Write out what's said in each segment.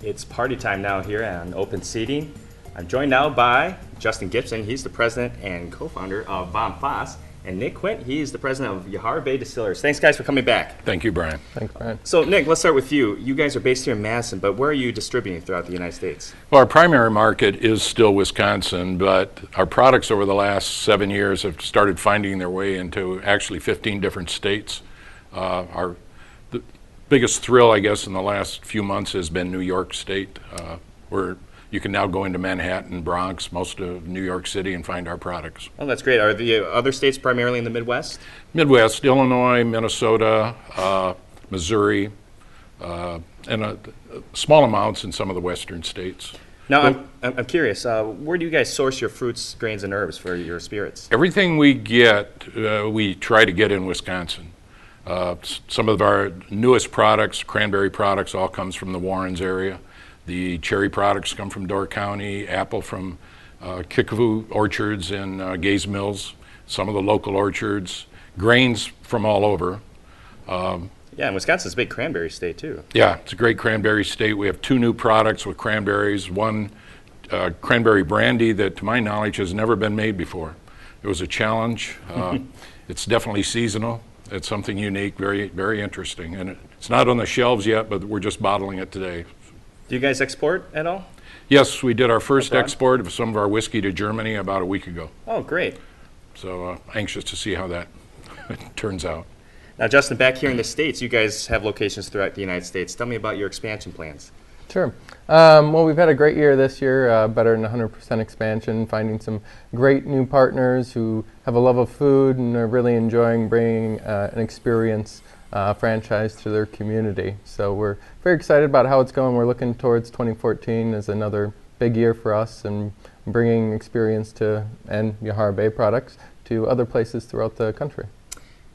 It's party time now here on Open Seating. I'm joined now by Justin Gibson. He's the president and co-founder of VOM FASS. And Nick Quint, he's the president of Yahara Bay Distillers. Thanks, guys, for coming back. Thank you, Brian. Thanks, Brian. So, Nick, let's start with you. You guys are based here in Madison, but where are you distributing throughout the United States? Well, our primary market is still Wisconsin, but our products over the last 7 years have started finding their way into actually 15 different states. The biggest thrill, I guess, in the last few months has been New York State, where you can now go into Manhattan, Bronx, most of New York City and find our products. Oh, that's great. Are the other states primarily in the Midwest? Midwest, Illinois, Minnesota, Missouri, and small amounts in some of the western states. Now, I'm curious, where do you guys source your fruits, grains, and herbs for your spirits? Everything we get, we try to get in Wisconsin. Some of our newest products, cranberry products, all comes from the Warrens area. The cherry products come from Door County, apple from Kickapoo orchards in Gaze Mills, some of the local orchards, grains from all over. Yeah, and Wisconsin's a big cranberry state, too. Yeah, it's a great cranberry state. We have 2 new products with cranberries. One, cranberry brandy that, to my knowledge, has never been made before. It was a challenge. It's definitely seasonal. It's something unique, very, very interesting. And it's not on the shelves yet, but we're just bottling it today. Do you guys export at all? Yes, we did our first export of some of our whiskey to Germany about a week ago. Oh, great. So anxious to see how that turns out. Now, Justin, back here in the States, you guys have locations throughout the United States. Tell me about your expansion plans. Sure. Well, we've had a great year this year, better than 100% expansion, finding some great new partners who have a love of food and are really enjoying bringing an experience franchise to their community. So we're very excited about how it's going. We're looking towards 2014 as another big year for us and bringing experience to and Yahara Bay products to other places throughout the country.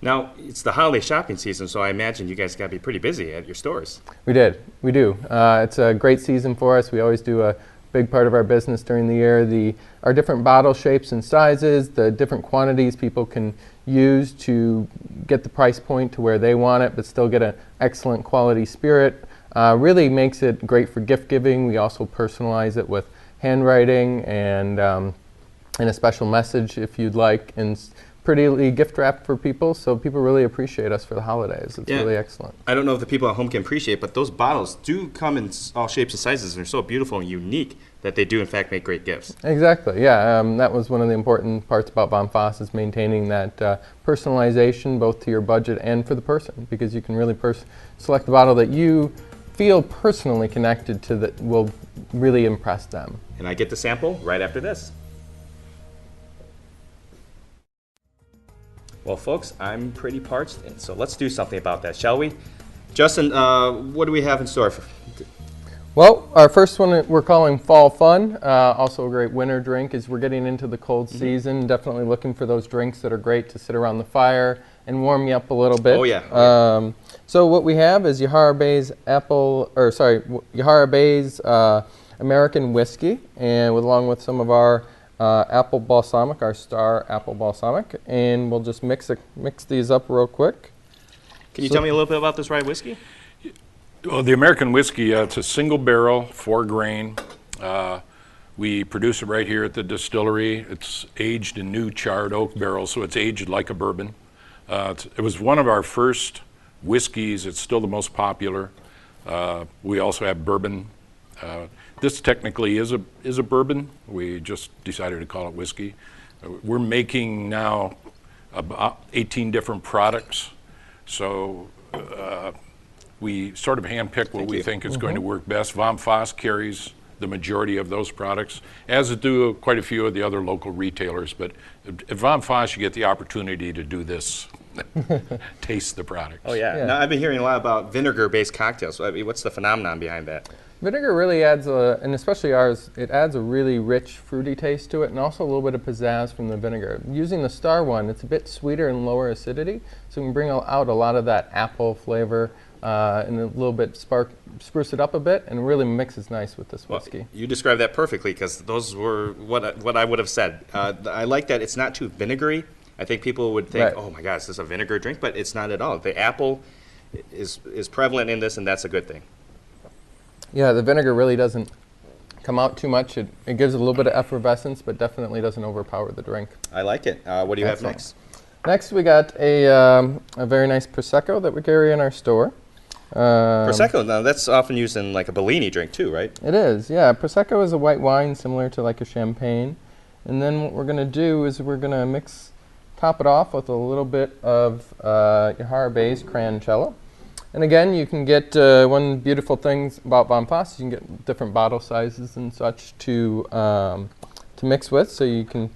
Now, it's the holiday shopping season, so I imagine you guys got to be pretty busy at your stores. We do. It's a great season for us. We always do a big part of our business during the year. Our different bottle shapes and sizes, the different quantities people can use to get the price point to where they want it, but still get an excellent quality spirit. Really makes it great for gift giving. We also personalize it with handwriting and a special message if you'd like, and prettily gift wrapped for people, so people really appreciate us for the holidays. It's really excellent. I don't know if the people at home can appreciate, but those bottles do come in all shapes and sizes, and they're so beautiful and unique that they do, in fact, make great gifts. Exactly, yeah. That was one of the important parts about VOM FASS, is maintaining that personalization both to your budget and for the person, because you can really select a bottle that you feel personally connected to that will really impress them. And I get the sample right after this. Well, folks, I'm pretty parched, and so let's do something about that, shall we? Justin, what do we have in store? Well, our first one we're calling Fall Fun. Also a great winter drink as we're getting into the cold season. Definitely looking for those drinks that are great to sit around the fire and warm you up a little bit. Oh, yeah. So what we have is Yahara Bay's American whiskey, and along with some of our apple balsamic, our star apple balsamic, and we'll just mix these up real quick. Can you tell me a little bit about this rye whiskey? Well, the American whiskey, it's a single barrel, 4 grain. We produce it right here at the distillery. It's aged in new charred oak barrels, so it's aged like a bourbon. It was one of our first whiskeys. It's still the most popular. We also have bourbon. This technically is a bourbon. We just decided to call it whiskey. We're making now about 18 different products, so we sort of handpick what we think is going to work best. VOM FASS carries the majority of those products, as do quite a few of the other local retailers. But at VOM FASS, you get the opportunity to do this, taste the products. Oh, yeah. Now, I've been hearing a lot about vinegar-based cocktails. I mean, what's the phenomenon behind that? Vinegar really adds, and especially ours, it adds a really rich, fruity taste to it, and also a little bit of pizzazz from the vinegar. Using the Star one, it's a bit sweeter and lower acidity, so we can bring out a lot of that apple flavor and a little bit spruce it up a bit, and really mixes nice with this whiskey. Well, you described that perfectly, because those were what I would have said. I like that it's not too vinegary. I think people would think, oh my gosh, this is a vinegar drink, but it's not at all. The apple is prevalent in this, and that's a good thing. Yeah, the vinegar really doesn't come out too much. It gives it a little bit of effervescence, but definitely doesn't overpower the drink. I like it. What do you have Excellent. next? Next, we got a very nice Prosecco that we carry in our store. Prosecco, now that's often used in like a Bellini drink too, right? It is, yeah. Prosecco is a white wine similar to like a champagne. And then what we're going to do is we're going to top it off with a little bit of Yahara Bay's Crancello. And again, you can get one beautiful thing about VOM FASS is you can get different bottle sizes and such to mix with, so you can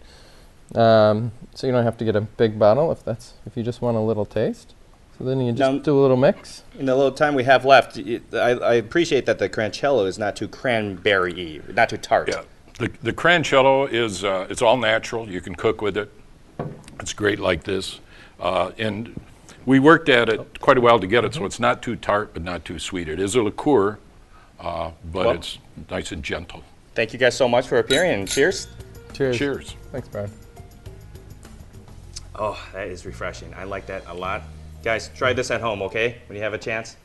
so you don't have to get a big bottle if you just want a little taste. So then you just do a little mix. In the little time we have left, I appreciate that the Crancello is not too cranberry-y, not too tart. Yeah, the Crancello is it's all natural. You can cook with it. It's great like this, and we worked at it quite a while to get it, so it's not too tart but not too sweet. It is a liqueur, but it's nice and gentle. Thank you guys so much for appearing, and cheers. Cheers. Cheers. Thanks, Brad. Oh, that is refreshing. I like that a lot. Guys, try this at home, okay? When you have a chance.